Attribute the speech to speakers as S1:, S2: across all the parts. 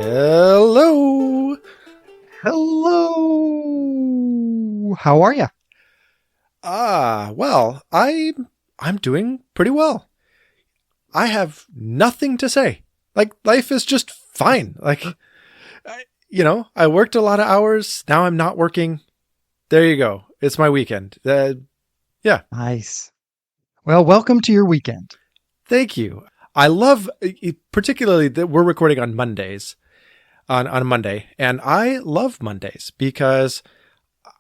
S1: Hello.
S2: Hello. How are you?
S1: I'm doing pretty well. I have nothing to say. Like, life is just fine. I worked a lot of hours. Now I'm not working. There you go. It's my weekend. Yeah.
S2: Nice. Well, welcome to your weekend.
S1: Thank you. I love, particularly that we're recording on Mondays, on a Monday, and I love Mondays because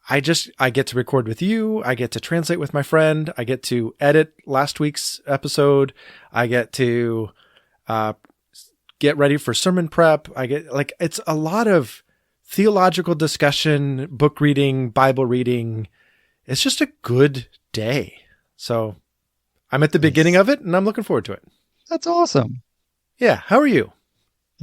S1: I get to record with you. I get to translate with my friend. I get to edit last week's episode. I get to get ready for sermon prep. It's a lot of theological discussion, book reading, Bible reading. It's just a good day. So I'm at the beginning of it and I'm looking forward to it.
S2: That's awesome.
S1: Yeah. How are you?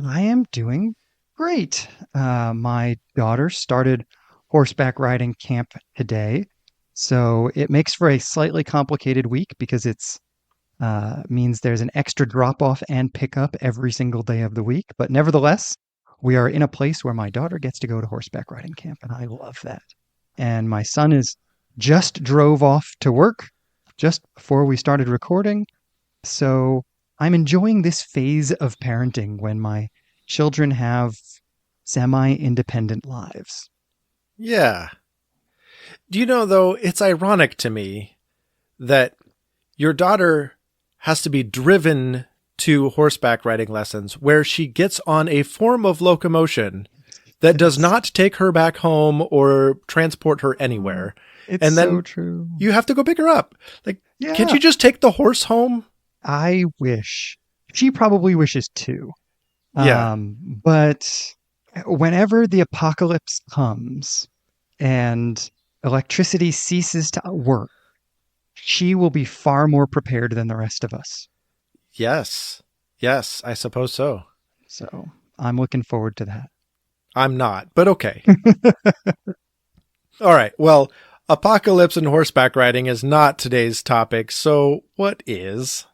S2: I am doing great. My daughter started horseback riding camp today. So it makes for a slightly complicated week because it's means there's an extra drop off and pickup every single day of the week. But nevertheless, we are in a place where my daughter gets to go to horseback riding camp, and I love that. And my son is just drove off to work just before we started recording. So I'm enjoying this phase of parenting when my children have semi-independent lives.
S1: Yeah. Do you know, though, it's ironic to me that your daughter has to be driven to horseback riding lessons where she gets on a form of locomotion that does not take her back home or transport her anywhere.
S2: It's
S1: and then
S2: so true.
S1: You have to go pick her up.
S2: Yeah.
S1: Can't you just take the horse home?
S2: I wish. She probably wishes too.
S1: Yeah.
S2: But whenever the apocalypse comes and electricity ceases to work, she will be far more prepared than the rest of us.
S1: Yes. Yes, I suppose so.
S2: So I'm looking forward to that.
S1: I'm not, but okay. All right. Well, apocalypse and horseback riding is not today's topic. So what is?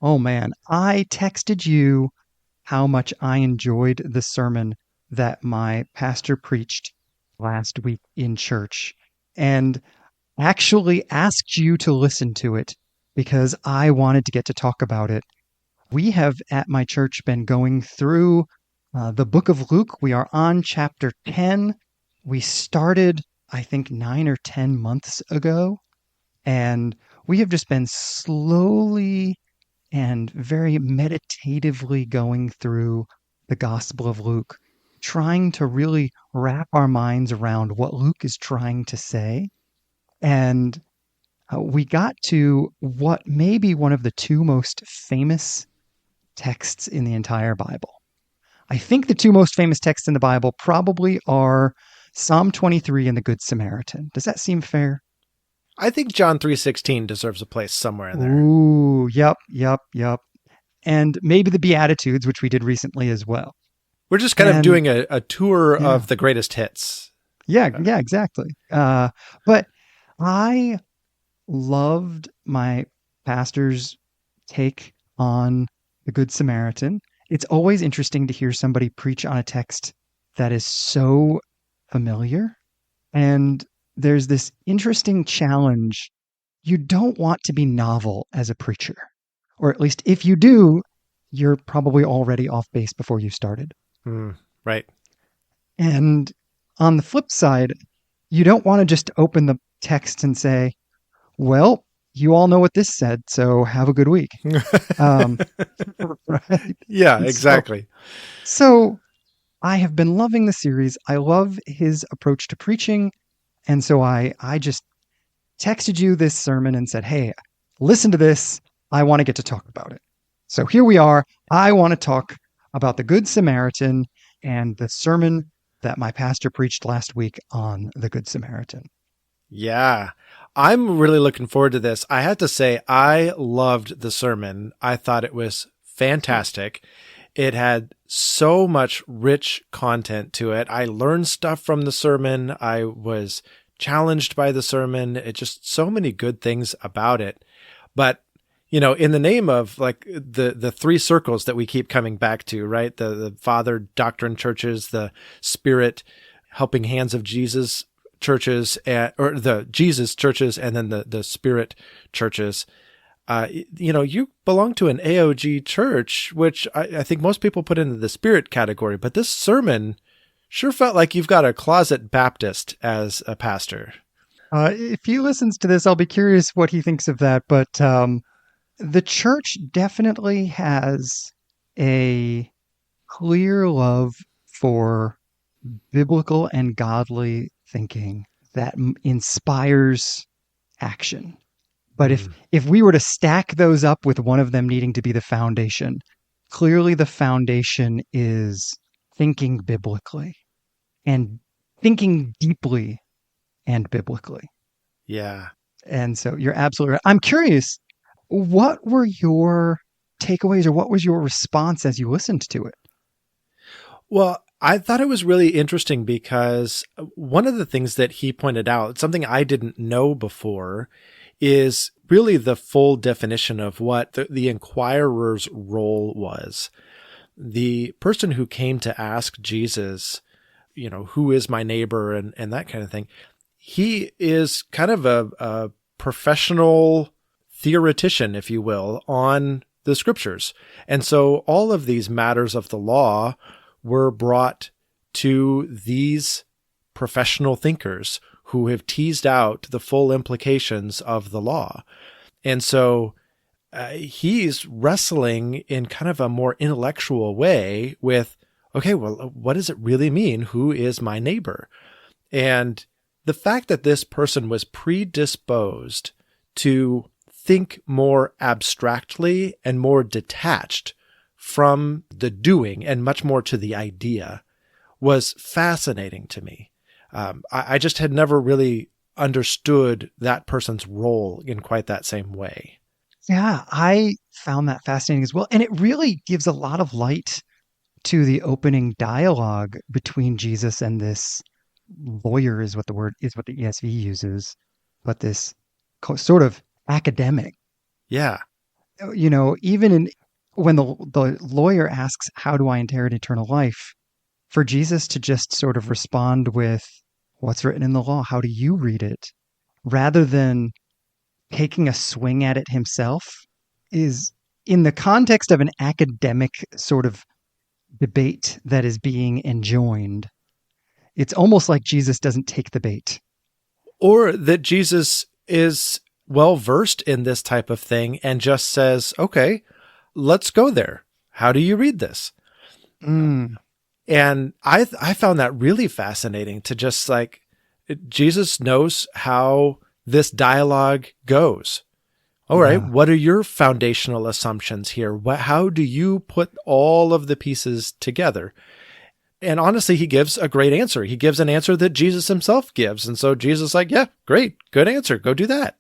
S2: Oh man, I texted you how much I enjoyed the sermon that my pastor preached last week in church and actually asked you to listen to it because I wanted to get to talk about it. We have at my church been going through the book of Luke. We are on chapter 10. We started, I think, 9 or 10 months ago, and we have just been slowly and very meditatively going through the Gospel of Luke, trying to really wrap our minds around what Luke is trying to say. And we got to what may be one of the two most famous texts in the entire Bible. I think the two most famous texts in the Bible probably are Psalm 23 and the Good Samaritan. Does that seem fair?
S1: I think John 3:16 deserves a place somewhere in there.
S2: Ooh, yep. And maybe the Beatitudes, which we did recently as well.
S1: We're just kind of doing a tour of the greatest hits.
S2: Yeah, exactly. But I loved my pastor's take on the Good Samaritan. It's always interesting to hear somebody preach on a text that is so familiar. And there's this interesting challenge. You don't want to be novel as a preacher. Or at least if you do, you're probably already off base before you started.
S1: Right.
S2: And on the flip side, you don't want to just open the text and say, well, you all know what this said, so have a good week. Right?
S1: Yeah, exactly.
S2: So I have been loving the series. I love his approach to preaching. And so I just texted you this sermon and said, hey, listen to this. I want to get to talk about it. So here we are. I want to talk about the Good Samaritan and the sermon that my pastor preached last week on the Good Samaritan.
S1: Yeah, I'm really looking forward to this. I have to say, I loved the sermon. I thought it was fantastic. It had so much rich content to it. I learned stuff from the sermon. I was challenged by the sermon. It just so many good things about it. But in the name of like the three circles that we keep coming back to, right? The Father doctrine churches, the Spirit helping hands of Jesus churches, or the Jesus churches, and then the Spirit churches. You belong to an AOG church, which I think most people put into the Spirit category, but this sermon sure felt like you've got a closet Baptist as a pastor.
S2: If he listens to this, I'll be curious what he thinks of that. But the church definitely has a clear love for biblical and godly thinking that inspires action. But
S1: Mm,
S2: if we were to stack those up with one of them needing to be the foundation, clearly the foundation is thinking biblically and thinking deeply and biblically.
S1: yeah.
S2: And so you're absolutely right. I'm curious, what were your takeaways or what was your response as you listened to it?
S1: Well, I thought it was really interesting because one of the things that he pointed out, something I didn't know before, is really the full definition of what the inquirer's role was. The person who came to ask Jesus, who is my neighbor and that kind of thing, he is kind of a professional theoretician, if you will, on the scriptures. And so all of these matters of the law were brought to these professional thinkers who have teased out the full implications of the law. And so he's wrestling in kind of a more intellectual way with, okay, well, what does it really mean? Who is my neighbor? And the fact that this person was predisposed to think more abstractly and more detached from the doing and much more to the idea was fascinating to me. I just had never really understood that person's role in quite that same way.
S2: Yeah, I found that fascinating as well. And it really gives a lot of light to the opening dialogue between Jesus and this lawyer is what the ESV uses, but this sort of academic.
S1: Yeah.
S2: Even when the lawyer asks, "How do I inherit eternal life?" for Jesus to just sort of respond with, "What's written in the law? How do you read it?" rather than taking a swing at it himself, is in the context of an academic sort of debate that is being enjoined. It's almost like Jesus doesn't take the bait.
S1: Or that Jesus is well versed in this type of thing and just says, okay, let's go there. How do you read this?
S2: Mm,
S1: And I found that really fascinating to just like, Jesus knows how this dialogue goes. All right,
S2: yeah.
S1: what are your foundational assumptions here? How do you put all of the pieces together? And honestly, he gives a great answer. He gives an answer that Jesus himself gives. And so Jesus is like, yeah, great, good answer. Go do that.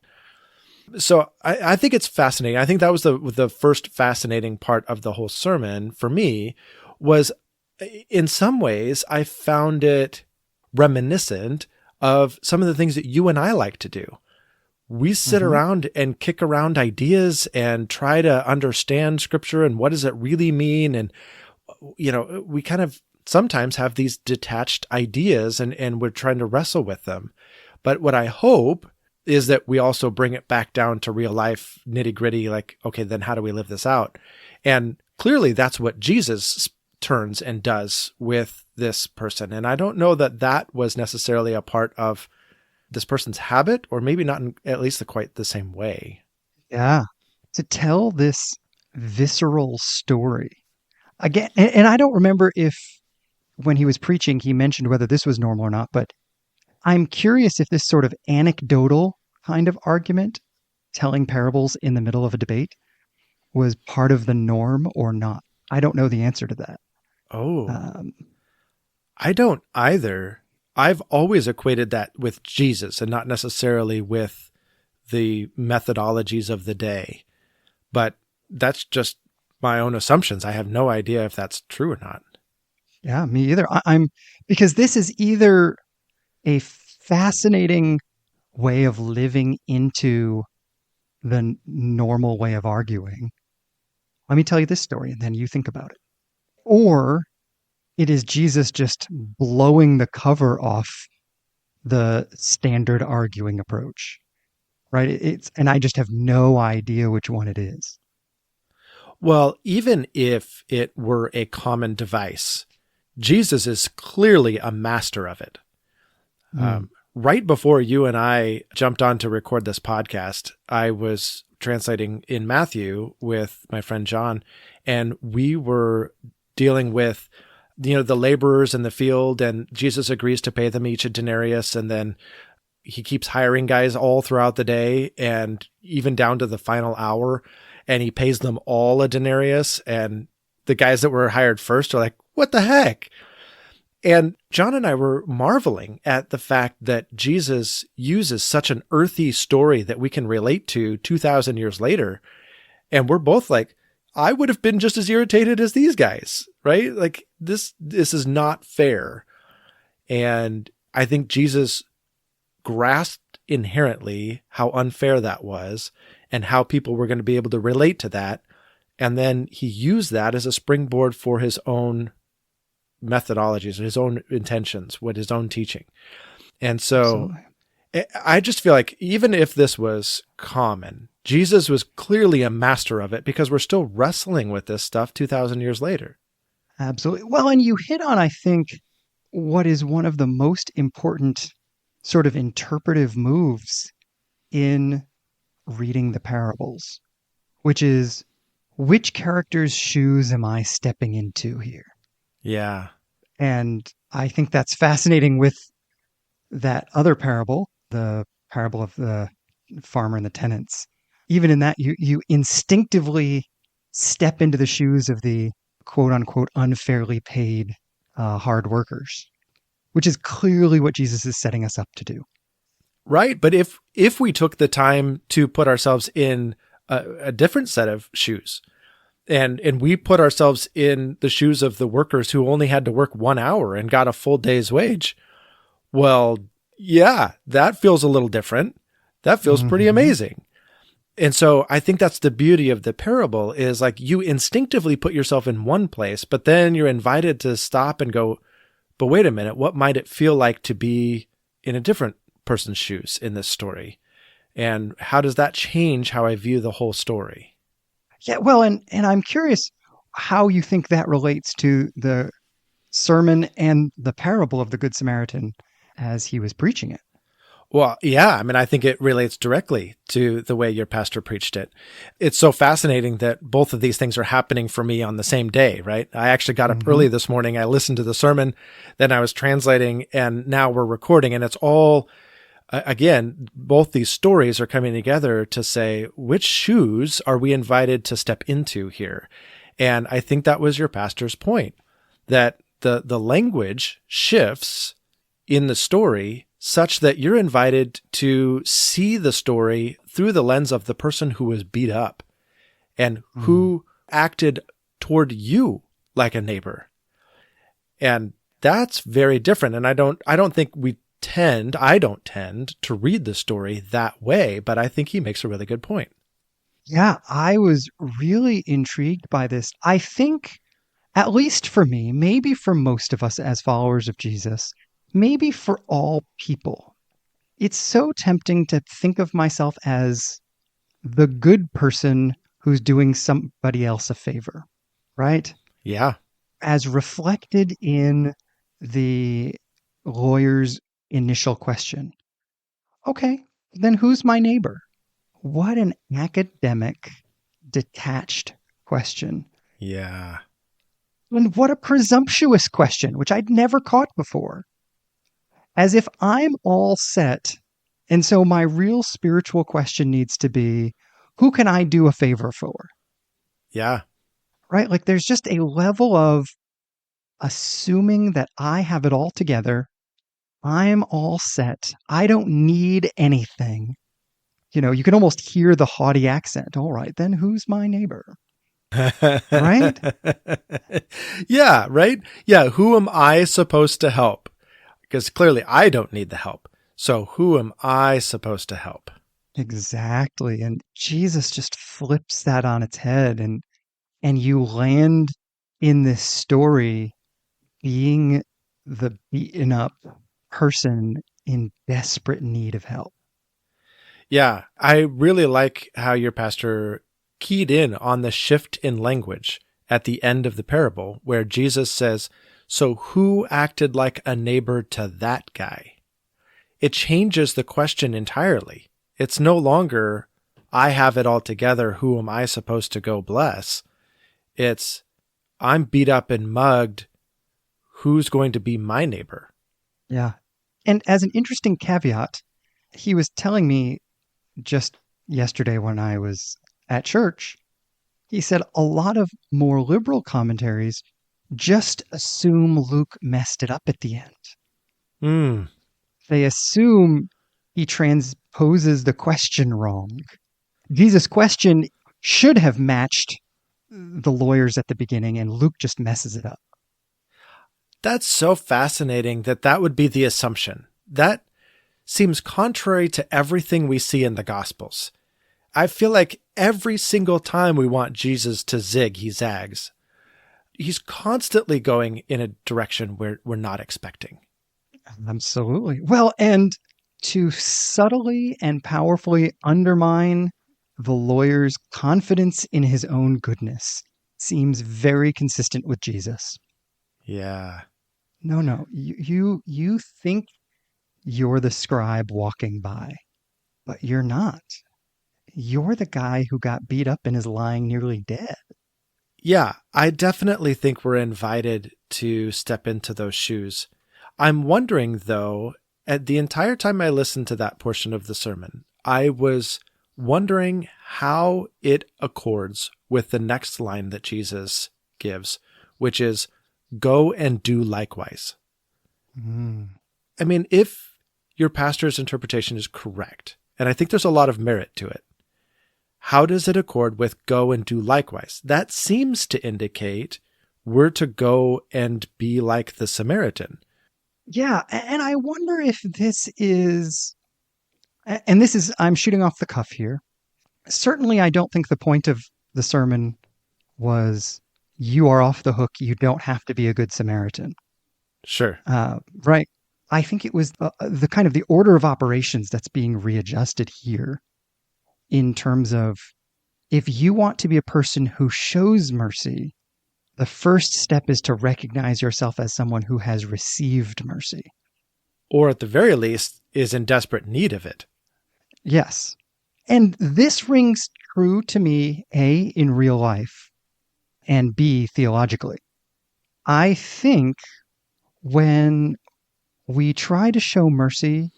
S1: So I think it's fascinating. I think that was the first fascinating part of the whole sermon for me was in some ways I found it reminiscent of some of the things that you and I like to do. We sit
S2: Mm-hmm.
S1: around and kick around ideas and try to understand scripture and what does it really mean? And, we kind of sometimes have these detached ideas and we're trying to wrestle with them. But what I hope is that we also bring it back down to real life nitty gritty, like, okay, then how do we live this out? And clearly that's what Jesus turns and does with this person. And I don't know that that was necessarily a part of this person's habit, or maybe not in at least quite the same way.
S2: Yeah. To tell this visceral story. Again, and I don't remember if when he was preaching, he mentioned whether this was normal or not, but I'm curious if this sort of anecdotal kind of argument, telling parables in the middle of a debate, was part of the norm or not. I don't know the answer to that.
S1: Oh,
S2: Um,
S1: I don't either. I've always equated that with Jesus and not necessarily with the methodologies of the day. But that's just my own assumptions. I have no idea if that's true or not.
S2: yeah, me either. I'm because this is either a fascinating way of living into the normal way of arguing. Let me tell you this story and then you think about it. Or it is Jesus just blowing the cover off the standard arguing approach, right? And I just have no idea which one it is.
S1: Well, even if it were a common device, Jesus is clearly a master of it. Right before you and I jumped on to record this podcast, I was translating in Matthew with my friend John, and we were dealing with, the laborers in the field, and Jesus agrees to pay them each a denarius, and then he keeps hiring guys all throughout the day and even down to the final hour, and he pays them all a denarius, and the guys that were hired first are like, what the heck? And John and I were marveling at the fact that Jesus uses such an earthy story that we can relate to 2,000 years later. And we're both like, I would have been just as irritated as these guys, right? Like this is not fair. And I think Jesus grasped inherently how unfair that was and how people were going to be able to relate to that. And then he used that as a springboard for his own methodologies, his own intentions, what his own teaching. And so I just feel like even if this was common, Jesus was clearly a master of it because we're still wrestling with this stuff 2,000 years later.
S2: Absolutely. Well, and you hit on, I think, what is one of the most important sort of interpretive moves in reading the parables, which is, which character's shoes am I stepping into here?
S1: Yeah.
S2: And I think that's fascinating with that other parable, the parable of the farmer and the tenants. Even in that, you instinctively step into the shoes of the quote unquote unfairly paid hard workers, which is clearly what Jesus is setting us up to do.
S1: Right. But if we took the time to put ourselves in a different set of shoes, and we put ourselves in the shoes of the workers who only had to work 1 hour and got a full day's wage, well, yeah, that feels a little different. That feels pretty amazing. And so I think that's the beauty of the parable is like you instinctively put yourself in one place, but then you're invited to stop and go, but wait a minute, what might it feel like to be in a different person's shoes in this story? And how does that change how I view the whole story?
S2: Yeah, well, and I'm curious how you think that relates to the sermon and the parable of the Good Samaritan as he was preaching it.
S1: Well, yeah, I mean, I think it relates directly to the way your pastor preached it. It's so fascinating that both of these things are happening for me on the same day, right? I actually got up early this morning. I listened to the sermon, then I was translating, and now we're recording, and it's all, again, both these stories are coming together to say, which shoes are we invited to step into here? And I think that was your pastor's point, that the language shifts in the story such that you're invited to see the story through the lens of the person who was beat up and who acted toward you like a neighbor. And that's very different. And I don't think I don't tend to read the story that way, but I think he makes a really good point.
S2: Yeah, I was really intrigued by this. I think, at least for me, maybe for most of us as followers of Jesus, maybe for all people, it's so tempting to think of myself as the good person who's doing somebody else a favor, right?
S1: Yeah.
S2: As reflected in the lawyer's initial question. Okay, then who's my neighbor? What an academic, detached question.
S1: Yeah.
S2: And what a presumptuous question, which I'd never caught before. As if I'm all set. And so my real spiritual question needs to be, who can I do a favor for?
S1: Yeah.
S2: Right? Like there's just a level of assuming that I have it all together. I'm all set. I don't need anything. You know, you can almost hear the haughty accent. All right, then who's my neighbor? Right?
S1: Yeah, right? Yeah, who am I supposed to help? Because clearly I don't need the help. So who am I supposed to help?
S2: Exactly. And Jesus just flips that on its head, and you land in this story being the beaten up person in desperate need of help.
S1: Yeah, I really like how your pastor keyed in on the shift in language at the end of the parable, where Jesus says, "So who acted like a neighbor to that guy?" It changes the question entirely. It's no longer, "I have it all together. Who am I supposed to go bless?" It's, "I'm beat up and mugged. Who's going to be my neighbor?"
S2: Yeah. And as an interesting caveat, he was telling me just yesterday when I was at church, he said a lot of more liberal commentaries just assume Luke messed it up at the end.
S1: Hmm.
S2: They assume he transposes the question wrong. Jesus' question should have matched the lawyers at the beginning, and Luke just messes it up.
S1: That's so fascinating that that would be the assumption. That seems contrary to everything we see in the Gospels. I feel like every single time we want Jesus to zig, he zags. He's constantly going in a direction where we're not expecting.
S2: Absolutely. Well, and to subtly and powerfully undermine the lawyer's confidence in his own goodness seems very consistent with Jesus.
S1: Yeah.
S2: No, no, you think you're the scribe walking by, but you're not. You're the guy who got beat up and is lying nearly dead.
S1: Yeah, I definitely think we're invited to step into those shoes. I'm wondering, though, at the entire time I listened to that portion of the sermon, I was wondering how it accords with the next line that Jesus gives, which is, "Go and do likewise."
S2: Mm.
S1: I mean, if your pastor's interpretation is correct, and I think there's a lot of merit to it, how does it accord with "go and do likewise"? That seems to indicate we're to go and be like the Samaritan.
S2: Yeah, and I wonder if this is, and this is, I'm shooting off the cuff here. Certainly, I don't think the point of the sermon was you are off the hook. You don't have to be a good Samaritan.
S1: Sure.
S2: Right. I think it was the kind of the order of operations that's being readjusted here in terms of if you want to be a person who shows mercy, the first step is to recognize yourself as someone who has received mercy.
S1: Or at the very least, is in desperate need of it.
S2: Yes. And this rings true to me, A, in real life, and B, theologically. I think when we try to show mercy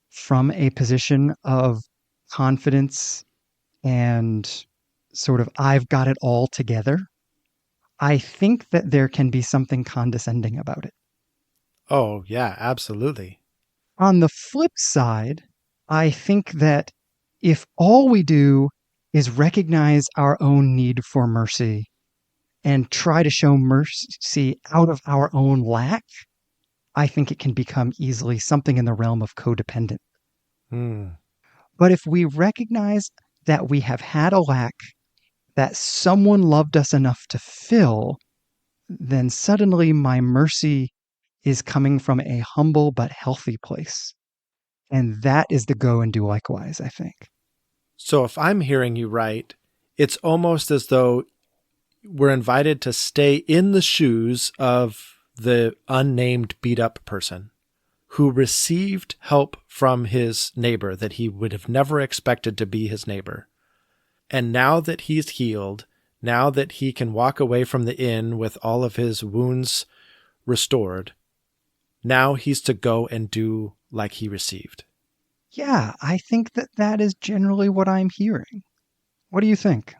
S2: from a position of confidence and sort of, I've got it all together, I think that there can be something condescending about it.
S1: Oh, yeah, absolutely.
S2: On the flip side, I think that if all we do is recognize our own need for mercy and try to show mercy out of our own lack, I think it can become easily something in the realm of codependent.
S1: Hmm.
S2: But if we recognize that we have had a lack that someone loved us enough to fill, then suddenly my mercy is coming from a humble but healthy place. And that is the go and do likewise, I think.
S1: So if I'm hearing you right, it's almost as though we're invited to stay in the shoes of the unnamed beat up person who received help from his neighbor that he would have never expected to be his neighbor. And now that he's healed, now that he can walk away from the inn with all of his wounds restored, now he's to go and do like he received.
S2: Yeah, I think that that is generally what I'm hearing. What do you think?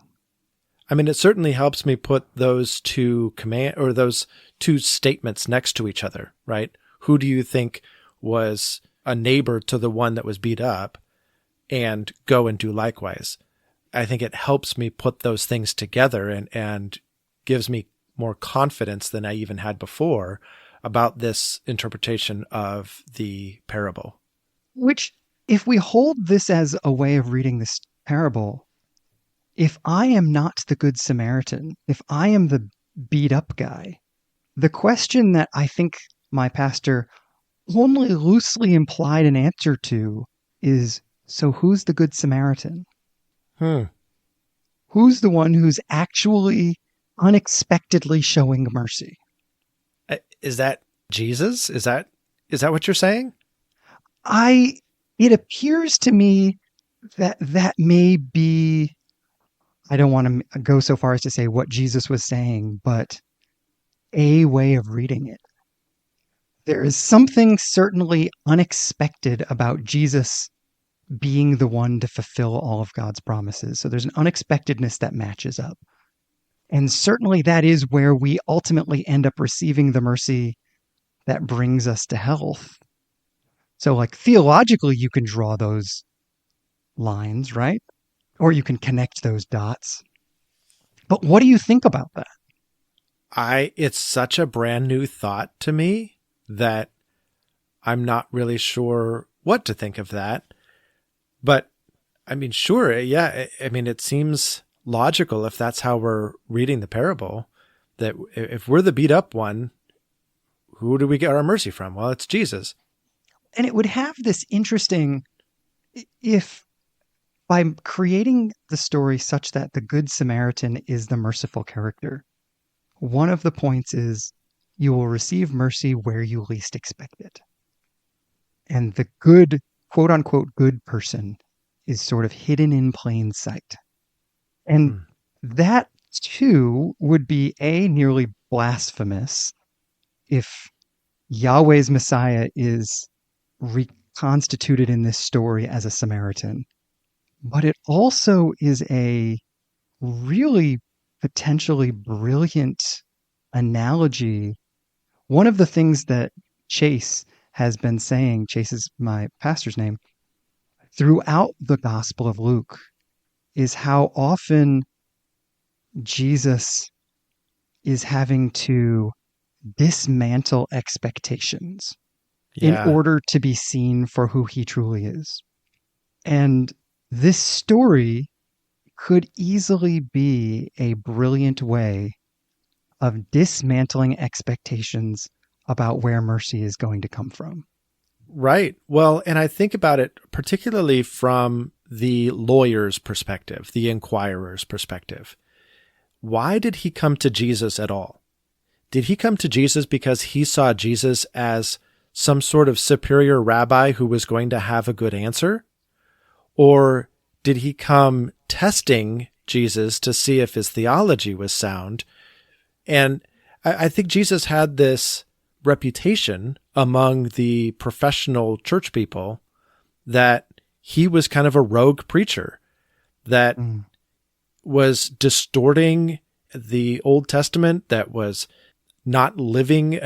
S1: I mean, it certainly helps me put those those two statements next to each other, right? Who do you think was a neighbor to the one that was beat up, and go and do likewise? I think it helps me put those things together and gives me more confidence than I even had before about this interpretation of the parable.
S2: Which if we hold this as a way of reading this parable, if I am not the Good Samaritan, if I am the beat up guy, the question that I think my pastor only loosely implied an answer to is, so who's the Good Samaritan?
S1: Hmm.
S2: Who's the one who's actually unexpectedly showing mercy?
S1: Is that Jesus? Is that what you're saying?
S2: It appears to me that that may be, I don't want to go so far as to say what Jesus was saying, but a way of reading it. There is something certainly unexpected about Jesus being the one to fulfill all of God's promises. So there's an unexpectedness that matches up. And certainly that is where we ultimately end up receiving the mercy that brings us to health. So, like, theologically, you can draw those lines, right? Or you can connect those dots. But what do you think about that?
S1: It's such a brand new thought to me that I'm not really sure what to think of that. But I mean, sure. Yeah. I mean, it seems logical if that's how we're reading the parable, that if we're the beat up one, who do we get our mercy from? Well, it's Jesus.
S2: And it would have this interesting, if by creating the story such that the Good Samaritan is the merciful character, one of the points is you will receive mercy where you least expect it. And the good, quote unquote, good person is sort of hidden in plain sight. And that too would be nearly blasphemous if Yahweh's Messiah is reconstituted in this story as a Samaritan. But it also is a really potentially brilliant analogy. One of the things that Chase has been saying, Chase is my pastor's name, throughout the Gospel of Luke, is how often Jesus is having to dismantle expectations in order to be seen for who he truly is. And this story could easily be a brilliant way of dismantling expectations about where mercy is going to come from.
S1: Right. Well, and I think about it particularly from the lawyer's perspective, the inquirer's perspective. Why did he come to Jesus at all? Did he come to Jesus because he saw Jesus as some sort of superior rabbi who was going to have a good answer? Or did he come testing Jesus to see if his theology was sound? And I think Jesus had this reputation among the professional church people that he was kind of a rogue preacher that was distorting the Old Testament, that was not living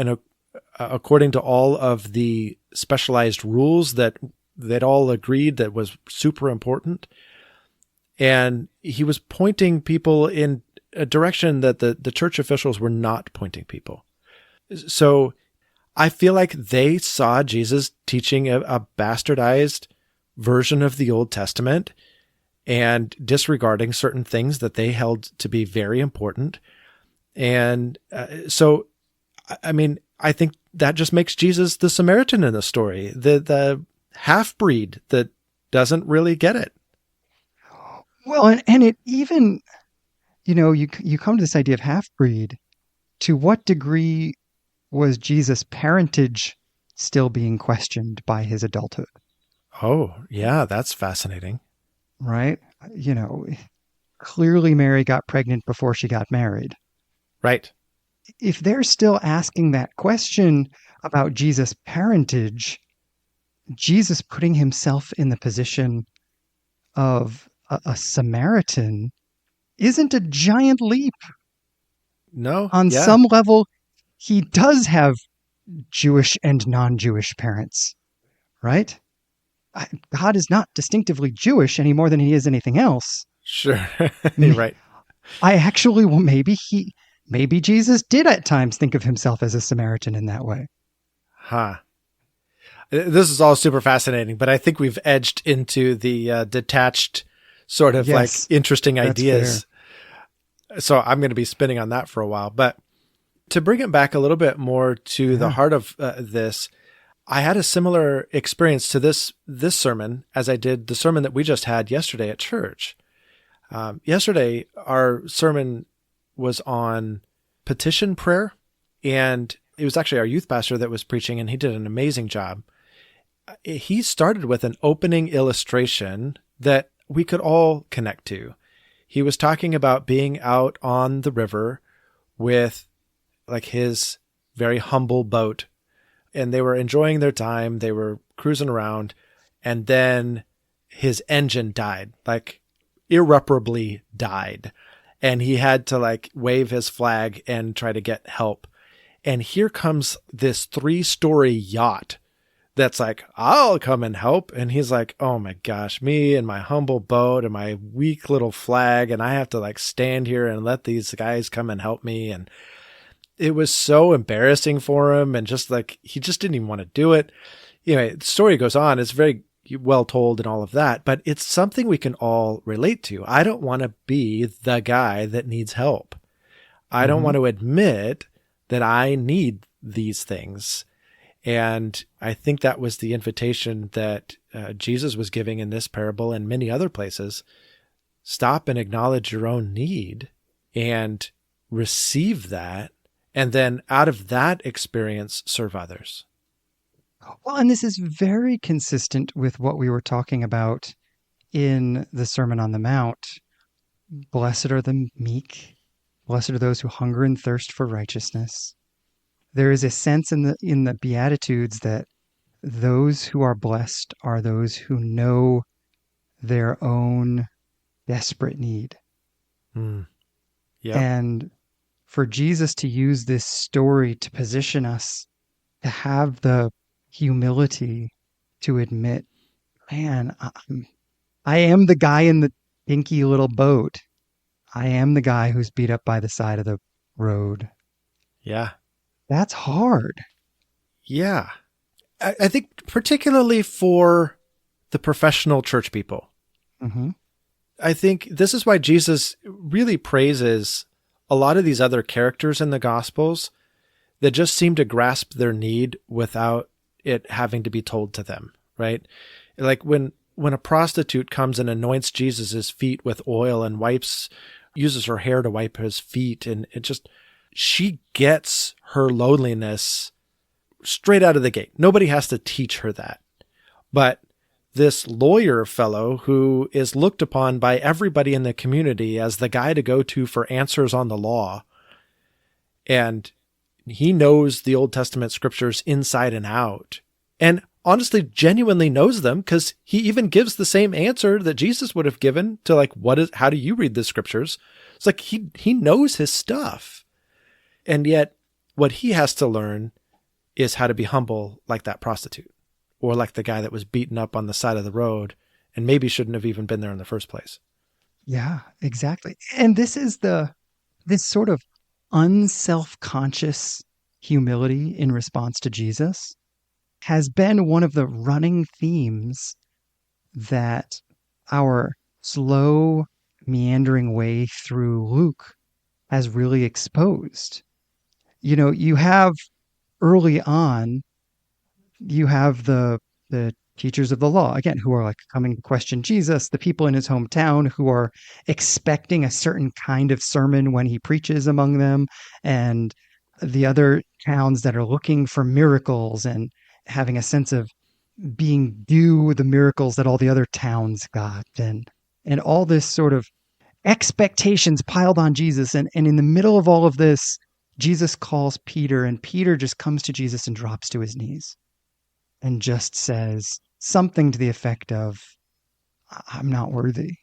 S1: according to all of the specialized rules that all agreed that was super important. And he was pointing people in a direction that the church officials were not pointing people. So I feel like they saw Jesus teaching a bastardized version of the Old Testament and disregarding certain things that they held to be very important. And so, I mean, I think that just makes Jesus the Samaritan in the story, the half-breed that doesn't really get it.
S2: Well, and it even, you come to this idea of half-breed. To what degree was Jesus' parentage still being questioned by his adulthood?
S1: Oh, yeah, that's fascinating.
S2: Right? Clearly Mary got pregnant before she got married.
S1: Right.
S2: If they're still asking that question about Jesus' parentage, Jesus putting himself in the position of a Samaritan isn't a giant leap.
S1: No.
S2: On some level, he does have Jewish and non-Jewish parents, right? God is not distinctively Jewish any more than he is anything else.
S1: Sure. You're right.
S2: Maybe Jesus did at times think of himself as a Samaritan in that way.
S1: Huh. This is all super fascinating, but I think we've edged into the detached sort of like
S2: Yes,
S1: interesting
S2: that's fair.
S1: ideas. So I'm going to be spinning on that for a while. But to bring it back a little bit more to the
S2: Yeah.
S1: heart of this, I had a similar experience to this sermon as I did the sermon that we just had yesterday at church. Yesterday, our sermon was on petition prayer, and it was actually our youth pastor that was preaching, and he did an amazing job. He started with an opening illustration that we could all connect to. He was talking about being out on the river with like his very humble boat, and they were enjoying their time. They were cruising around, and then his engine died, like irreparably died. And he had to like wave his flag and try to get help. And here comes this 3-story yacht that's like, I'll come and help. And he's like, oh my gosh, me and my humble boat and my weak little flag. And I have to like stand here and let these guys come and help me. And it was so embarrassing for him. And just like, he just didn't even want to do it. The story goes on. It's very well told and all of that, but it's something we can all relate to. I don't want to be the guy that needs help. I don't
S2: Hmm.
S1: want to admit that I need these things. And I think that was the invitation that Jesus was giving in this parable and many other places. Stop and acknowledge your own need and receive that. And then out of that experience, serve others.
S2: Well, and this is very consistent with what we were talking about in the Sermon on the Mount. Blessed are the meek, blessed are those who hunger and thirst for righteousness. There is a sense in the Beatitudes that those who are blessed are those who know their own desperate need.
S1: Mm, yep.
S2: And for Jesus to use this story to position us to have the humility to admit, man, I am the guy in the dinky little boat. I am the guy who's beat up by the side of the road.
S1: Yeah.
S2: That's hard.
S1: Yeah. I think particularly for the professional church people,
S2: Hmm.
S1: I think this is why Jesus really praises a lot of these other characters in the Gospels that just seem to grasp their need without it having to be told to them, right? Like when a prostitute comes and anoints Jesus's feet with oil and uses her hair to wipe his feet, and she gets her loneliness straight out of the gate. Nobody has to teach her that. But this lawyer fellow who is looked upon by everybody in the community as the guy to go to for answers on the law, and he knows the Old Testament scriptures inside and out, and honestly genuinely knows them, because he even gives the same answer that Jesus would have given to like, how do you read the scriptures? It's like he knows his stuff. And yet what he has to learn is how to be humble like that prostitute, or like the guy that was beaten up on the side of the road and maybe shouldn't have even been there in the first place.
S2: Yeah, exactly. And this sort of unself-conscious humility in response to Jesus has been one of the running themes that our slow, meandering way through Luke has really exposed. You have early on, you have the teachers of the law again who are like coming to question Jesus, the people in his hometown who are expecting a certain kind of sermon when he preaches among them, and the other towns that are looking for miracles and having a sense of being due the miracles that all the other towns got, and all this sort of expectations piled on Jesus. And in the middle of all of this, Jesus calls Peter, and Peter just comes to Jesus and drops to his knees and just says something to the effect of, I'm not worthy.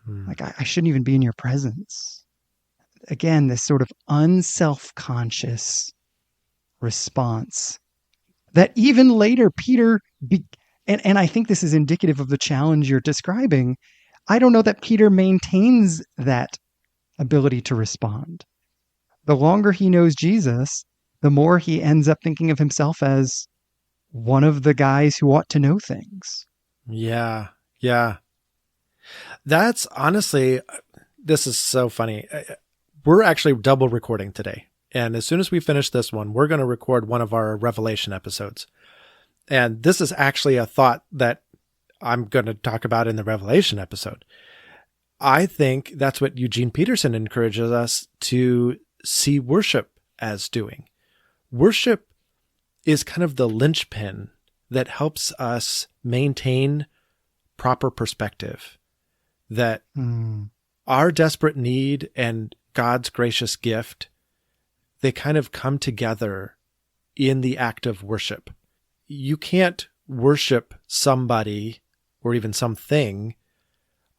S1: Hmm.
S2: Like, I shouldn't even be in your presence. Again, this sort of unself conscious response that even later Peter, and I think this is indicative of the challenge you're describing. I don't know that Peter maintains that ability to respond. The longer he knows Jesus, the more he ends up thinking of himself as one of the guys who ought to know things.
S1: Yeah. Yeah. That's honestly, this is so funny. We're actually double recording today. And as soon as we finish this one, we're going to record one of our Revelation episodes. And this is actually a thought that I'm going to talk about in the Revelation episode. I think that's what Eugene Peterson encourages us to see worship as doing. Worship is kind of the linchpin that helps us maintain proper perspective, that our desperate need and God's gracious gift, they kind of come together in the act of worship. You can't worship somebody or even something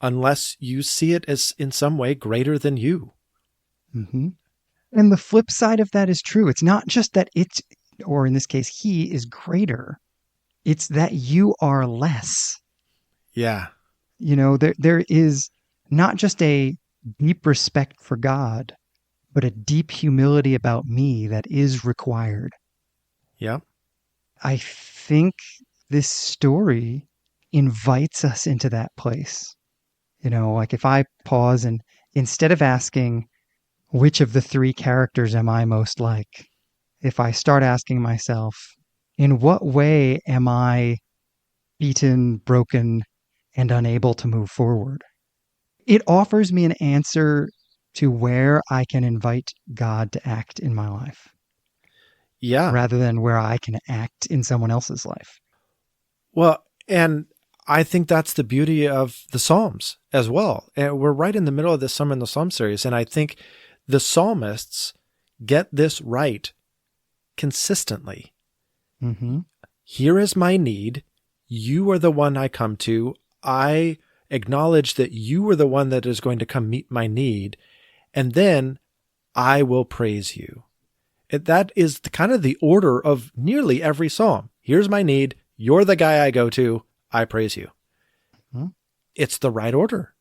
S1: unless you see it as in some way greater than you.
S2: Mm-hmm. And the flip side of that is true. It's not just that it's, or in this case, he is greater. It's that you are less.
S1: Yeah.
S2: You know, there is not just a deep respect for God, but a deep humility about me that is required.
S1: Yeah.
S2: I think this story invites us into that place. You know, like if I pause and instead of asking, which of the three characters am I most like? If I start asking myself, in what way am I beaten, broken, and unable to move forward? It offers me an answer to where I can invite God to act in my life.
S1: Yeah.
S2: Rather than where I can act in someone else's life.
S1: Well, and I think that's the beauty of the Psalms as well. And we're right in the middle of this Summer in the Psalm series. And I think the psalmists get this right consistently.
S2: Mm-hmm.
S1: Here is my need. You are the one I come to. I acknowledge that you are the one that is going to come meet my need. And then I will praise you. That is kind of the order of nearly every psalm. Here's my need. You're the guy I go to. I praise you.
S2: Hmm.
S1: It's the right order.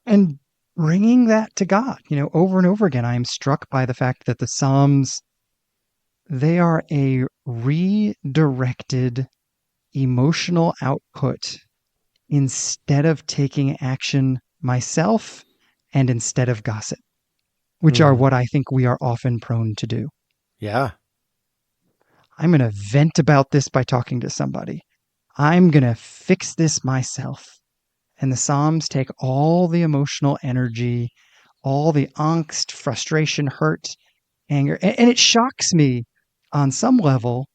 S2: And bringing that to God, you know, over and over again, I am struck by the fact that the Psalms, they are a redirected emotional output instead of taking action myself and instead of gossip, which are what I think we are often prone to do.
S1: Yeah.
S2: I'm going to vent about this by talking to somebody. I'm going to fix this myself. And the Psalms take all the emotional energy, all the angst, frustration, hurt, anger. And it shocks me on some level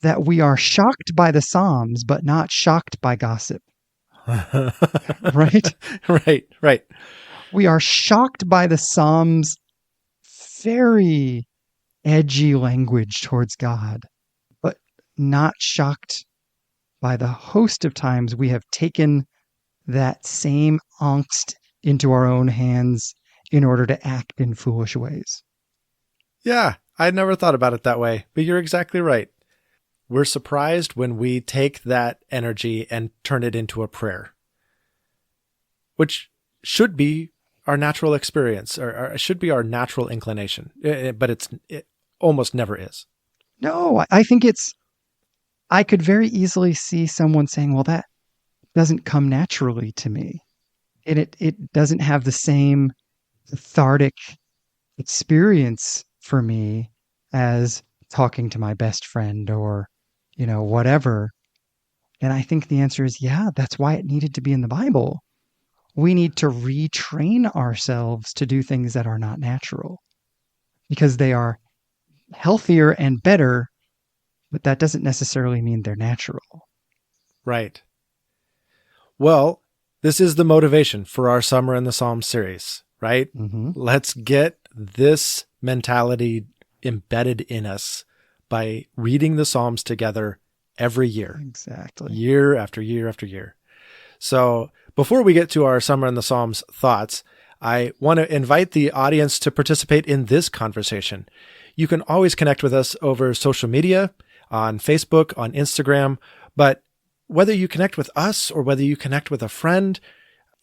S2: that we are shocked by the Psalms, but not shocked by gossip. Right?
S1: Right.
S2: We are shocked by the Psalms' very edgy language towards God, but not shocked by the host of times we have taken that same angst into our own hands in order to act in foolish ways.
S1: Yeah, I never thought about it that way, but you're exactly right. We're surprised when we take that energy and turn it into a prayer, which should be our natural experience or should be our natural inclination, but it almost never is.
S2: No, I think I could very easily see someone saying, well, that doesn't come naturally to me. It doesn't have the same cathartic experience for me as talking to my best friend or, you know, whatever. And I think the answer is, yeah, that's why it needed to be in the Bible. We need to retrain ourselves to do things that are not natural because they are healthier and better, but that doesn't necessarily mean they're natural.
S1: Right. Well, this is the motivation for our Summer in the Psalms series, right?
S2: Mm-hmm.
S1: Let's get this mentality embedded in us by reading the Psalms together every year.
S2: Exactly.
S1: Year after year after year. So before we get to our Summer in the Psalms thoughts, I want to invite the audience to participate in this conversation. You can always connect with us over social media, on Facebook, on Instagram, but whether you connect with us or whether you connect with a friend,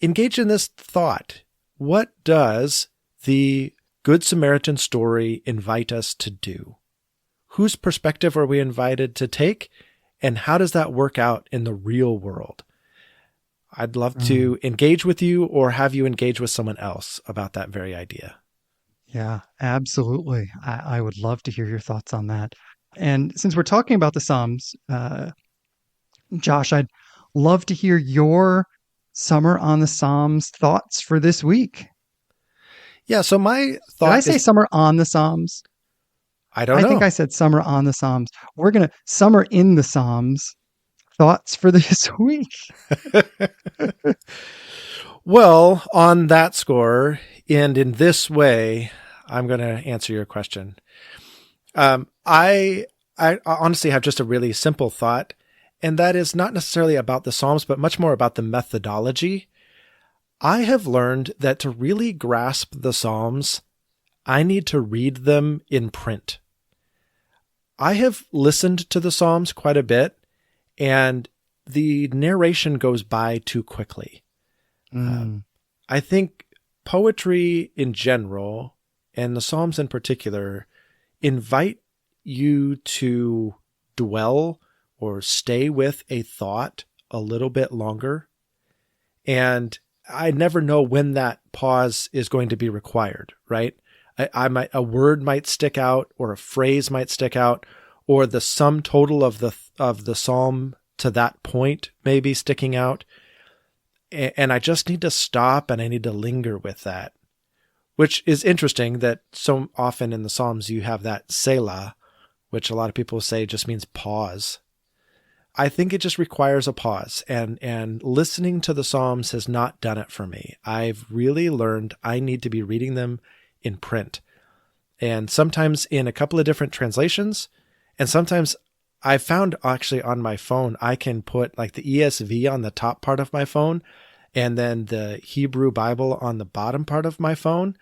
S1: engage in this thought. What does the Good Samaritan story invite us to do? Whose perspective are we invited to take? And how does that work out in the real world? I'd love
S2: Mm.
S1: to engage with you or have you engage with someone else about that very idea.
S2: Yeah, absolutely. I would love to hear your thoughts on that. And since we're talking about the Psalms, Josh, I'd love to hear your Summer on the Psalms thoughts for this week.
S1: Yeah. So my
S2: Did I
S1: thought
S2: say
S1: is,
S2: Summer on the Psalms?
S1: I don't
S2: I think
S1: know.
S2: I said Summer on the Psalms. We're going to Summer in the Psalms thoughts for this week.
S1: Well, on that score, and in this way, I'm going to answer your question. I honestly have just a really simple thought, and that is not necessarily about the Psalms, but much more about the methodology. I have learned that to really grasp the Psalms, I need to read them in print. I have listened to the Psalms quite a bit, and the narration goes by too quickly.
S2: Mm,
S1: I think poetry in general, and the Psalms in particular, invite you to dwell or stay with a thought a little bit longer. And I never know when that pause is going to be required, right? A word might stick out, or a phrase might stick out, or the sum total of the psalm to that point may be sticking out. And I just need to stop and I need to linger with that, which is interesting that so often in the Psalms you have that Selah, which a lot of people say just means pause. I think it just requires a pause, and listening to the Psalms has not done it for me. I've really learned I need to be reading them in print, and sometimes in a couple of different translations, and sometimes I found actually on my phone I can put like the ESV on the top part of my phone and then the Hebrew Bible on the bottom part of my phone.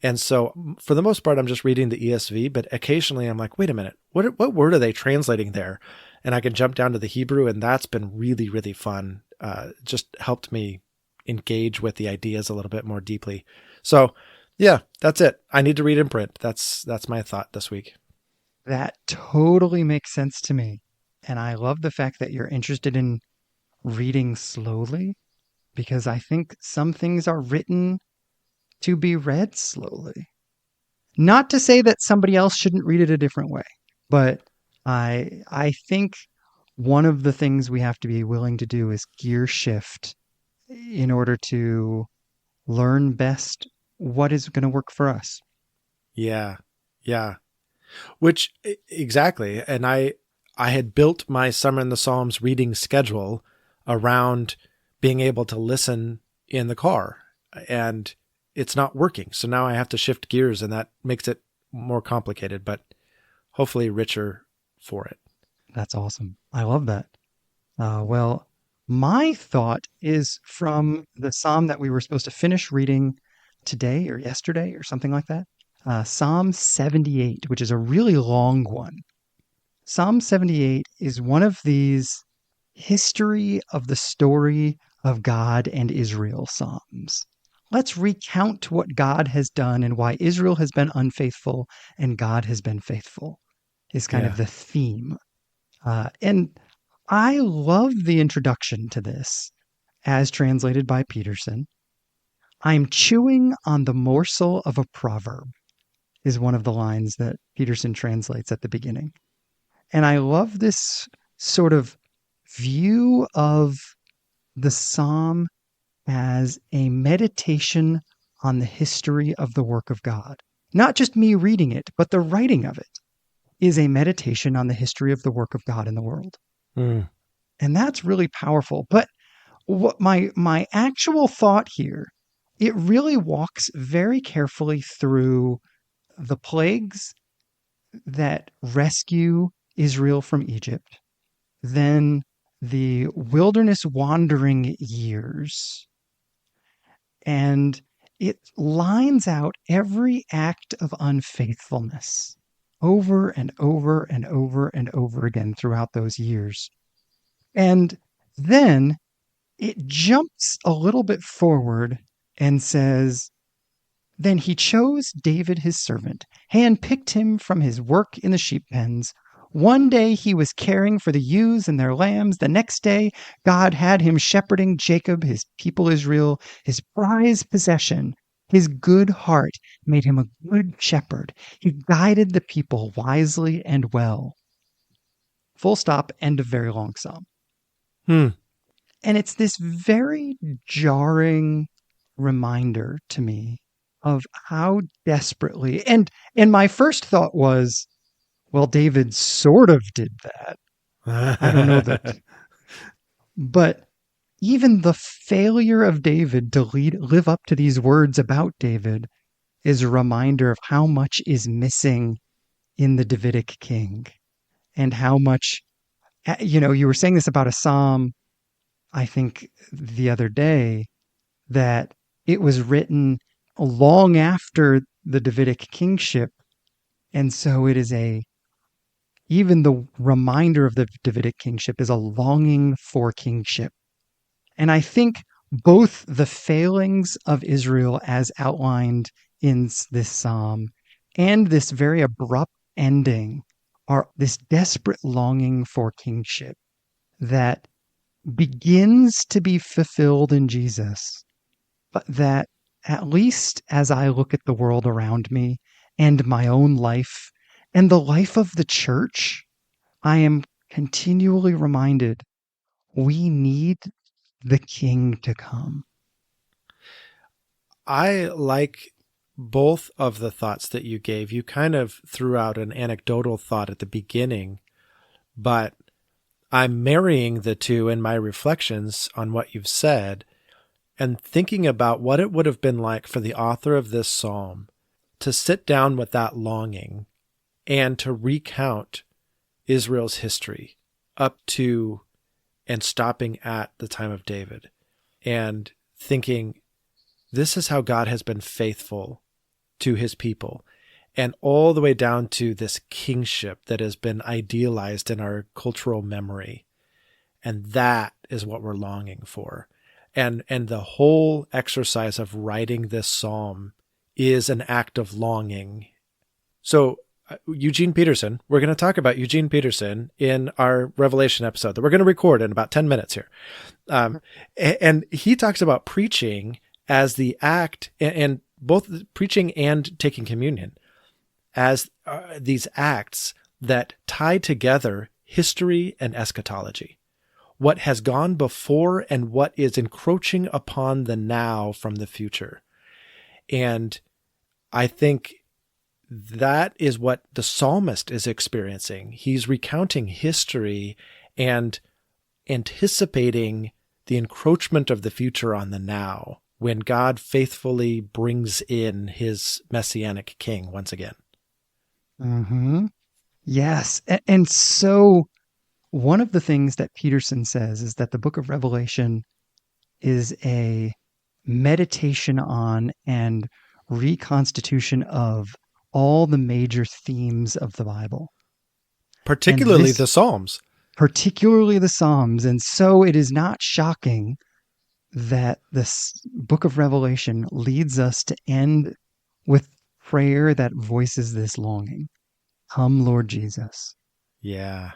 S1: And so for the most part, I'm just reading the ESV, but occasionally I'm like, wait a minute, what word are they translating there? And I can jump down to the Hebrew, and that's been really, really fun. Just helped me engage with the ideas a little bit more deeply. So yeah, that's it. I need to read in print. That's my thought this week.
S2: that totally makes sense to me. And I love the fact that you're interested in reading slowly because I think some things are written to be read slowly. Not to say that somebody else shouldn't read it a different way, but I think one of the things we have to be willing to do is gear shift in order to learn best what is going to work for us.
S1: Yeah. Yeah. Which exactly. And I had built my Summer in the Psalms reading schedule around being able to listen in the car, and it's not working. So now I have to shift gears, and that makes it more complicated, but hopefully richer for it.
S2: That's awesome. I love that. Well, my thought is from the psalm that we were supposed to finish reading today or yesterday or something like that. Psalm 78, which is a really long one. Psalm 78 is one of these history of the story of God and Israel psalms. Let's recount what God has done and why Israel has been unfaithful and God has been faithful, is kind of
S1: Yeah.
S2: the theme. And I love the introduction to this as translated by Peterson. I'm chewing on the morsel of a proverb, is one of the lines that Peterson translates at the beginning. And I love this sort of view of the psalm as a meditation on the history of the work of God. Not just me reading it, but the writing of it is a meditation on the history of the work of God in the world.
S1: Mm.
S2: And that's really powerful. But what my actual thought here, it really walks very carefully through the plagues that rescue Israel from Egypt, then the wilderness wandering years, and it lines out every act of unfaithfulness over and over and over and over again throughout those years. And then it jumps a little bit forward and says, then he chose David his servant, handpicked him from his work in the sheep pens, One day he was caring for the ewes and their lambs. The next day, God had him shepherding Jacob, his people Israel, his prized possession. His good heart made him a good shepherd. He guided the people wisely and well. Full stop, end of very long psalm.
S1: Hmm.
S2: And it's this very jarring reminder to me of how desperately, and my first thought was, well, David sort of did that. I don't know that, but even the failure of David to live up to these words about David is a reminder of how much is missing in the Davidic king, and how much, you were saying this about a psalm, I think the other day, that it was written long after the Davidic kingship. And so it is even the reminder of the Davidic kingship is a longing for kingship. And I think both the failings of Israel as outlined in this psalm and this very abrupt ending are this desperate longing for kingship that begins to be fulfilled in Jesus, but that, at least as I look at the world around me and my own life and the life of the church, I am continually reminded we need the King to come.
S1: I like both of the thoughts that you gave. You kind of threw out an anecdotal thought at the beginning, but I'm marrying the two in my reflections on what you've said and thinking about what it would have been like for the author of this psalm to sit down with that longing and to recount Israel's history up to and stopping at the time of David and thinking, this is how God has been faithful to his people, and all the way down to this kingship that has been idealized in our cultural memory. And that is what we're longing for. And the whole exercise of writing this psalm is an act of longing. So Eugene Peterson, we're going to talk about Eugene Peterson in our Revelation episode that we're going to record in about 10 minutes here. And he talks about preaching as the act, and both preaching and taking communion as these acts that tie together history and eschatology. What has gone before and what is encroaching upon the now from the future. And I think that is what the psalmist is experiencing. He's recounting history and anticipating the encroachment of the future on the now, when God faithfully brings in his messianic king once again.
S2: Mm-hmm. Yes. And so one of the things that Peterson says is that the book of Revelation is a meditation on and reconstitution of all the major themes of the Bible.
S1: Particularly the Psalms.
S2: Particularly the Psalms. And so it is not shocking that this book of Revelation leads us to end with prayer that voices this longing. Come, Lord Jesus.
S1: Yeah.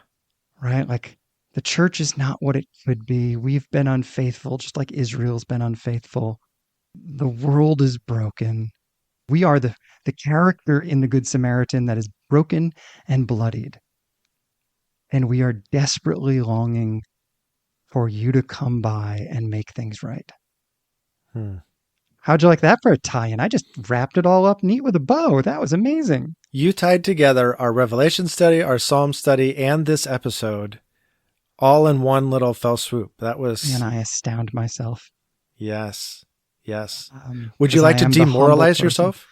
S2: Right? Like, the church is not what it could be. We've been unfaithful, just like Israel's been unfaithful. The world is broken. We are the character in the Good Samaritan that is broken and bloodied. And we are desperately longing for you to come by and make things right. How'd you like that for a tie-in? I just wrapped it all up neat with a bow. That was amazing.
S1: You tied together our Revelation study, our Psalm study, and this episode all in one little fell swoop. That was...
S2: And I astound myself.
S1: Yes. Yes. Would you like to
S2: I
S1: demoralize yourself?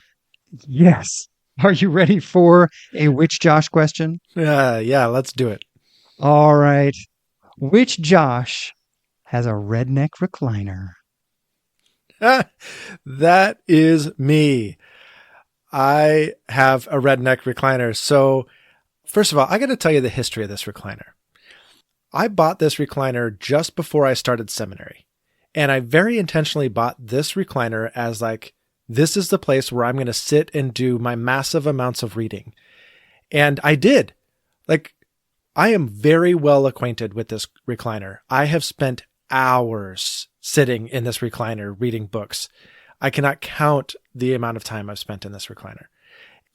S2: Yes. Are you ready for a Which Josh question?
S1: Yeah, let's do it.
S2: All right. Which Josh has a redneck recliner?
S1: That is me. I have a redneck recliner. So first of all, I got to tell you the history of this recliner. I bought this recliner just before I started seminary. And I very intentionally bought this recliner as like, this is the place where I'm going to sit and do my massive amounts of reading. And I did. Like, I am very well acquainted with this recliner. I have spent hours sitting in this recliner reading books. I cannot count the amount of time I've spent in this recliner.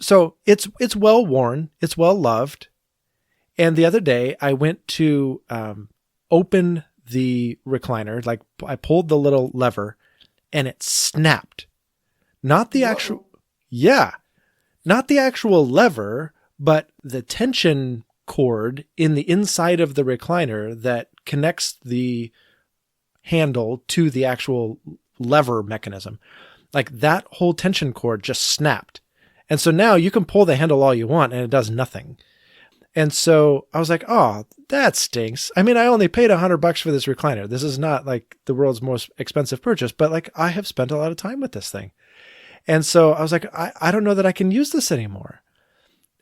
S1: So it's well worn. It's well loved. And the other day I went to open the recliner. Like I pulled the little lever and it snapped. Not the actual, not the actual lever, but the tension cord in the inside of the recliner that connects the handle to the actual lever mechanism. Like that whole tension cord just snapped. And so now you can pull the handle all you want and it does nothing. And so I was like, oh, that stinks. I mean, I only paid $100 for this recliner. This is not like the world's most expensive purchase, but like I have spent a lot of time with this thing. And so I was like, I don't know that I can use this anymore.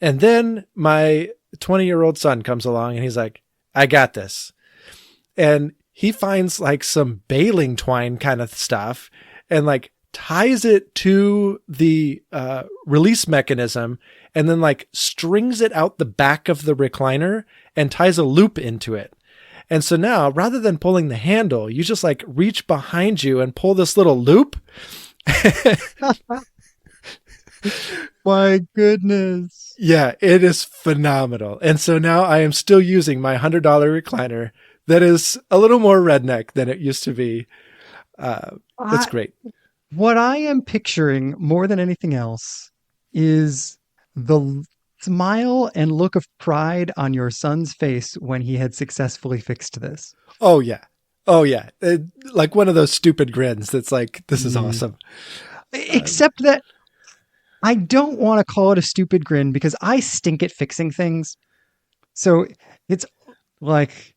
S1: And then my 20-year-old son comes along and he's like, I got this. And he finds like some baling twine kind of stuff and like ties it to the release mechanism and then like strings it out the back of the recliner and ties a loop into it. And so now rather than pulling the handle, you just like reach behind you and pull this little loop.
S2: My goodness.
S1: Yeah, it is phenomenal. And so now I am still using my $100 recliner that is a little more redneck than it used to be. That's great.
S2: What I am picturing more than anything else is the smile and look of pride on your son's face when he had successfully fixed this.
S1: Oh, yeah. Oh, yeah. Like one of those stupid grins that's like, this is awesome.
S2: Except that I don't want to call it a stupid grin because I stink at fixing things. So it's like,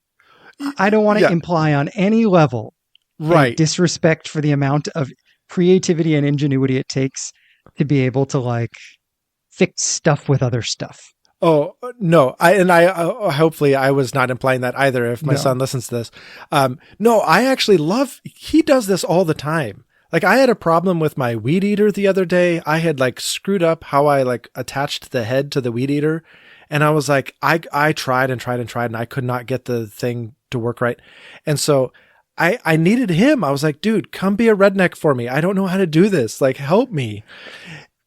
S2: I don't want to imply on any level disrespect for the amount of creativity and ingenuity it takes to be able to like fix stuff with other stuff.
S1: Oh, no. Hopefully I was not implying that either if my son listens to this. No, I actually he does this all the time. Like I had a problem with my weed eater the other day. I had like screwed up how I like attached the head to the weed eater. And I was like, I tried and I could not get the thing to work right. And so I needed him. I was like, dude, come be a redneck for me. I don't know how to do this. Like, help me.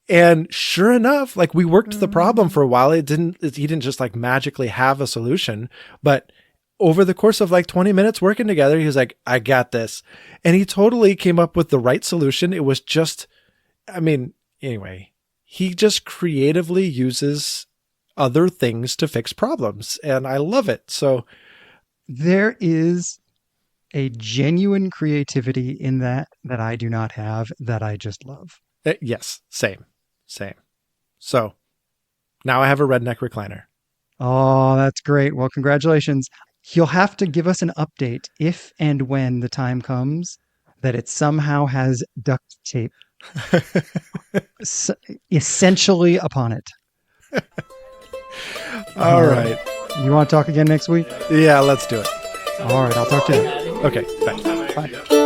S1: And sure enough, like we worked the problem for a while. He didn't just like magically have a solution, but over the course of like 20 minutes working together, he was like, I got this. And he totally came up with the right solution. It was just, anyway, he just creatively uses other things to fix problems. And I love it. So
S2: there is a genuine creativity in that I do not have, that I just love.
S1: Yes. Same. So now I have a redneck recliner.
S2: Oh, that's great. Well, congratulations. You'll have to give us an update if and when the time comes that it somehow has duct tape essentially upon it.
S1: All right.
S2: You want to talk again next week?
S1: Yeah, let's do it.
S2: All right. I'll talk to you.
S1: Okay. Bye.
S2: Bye.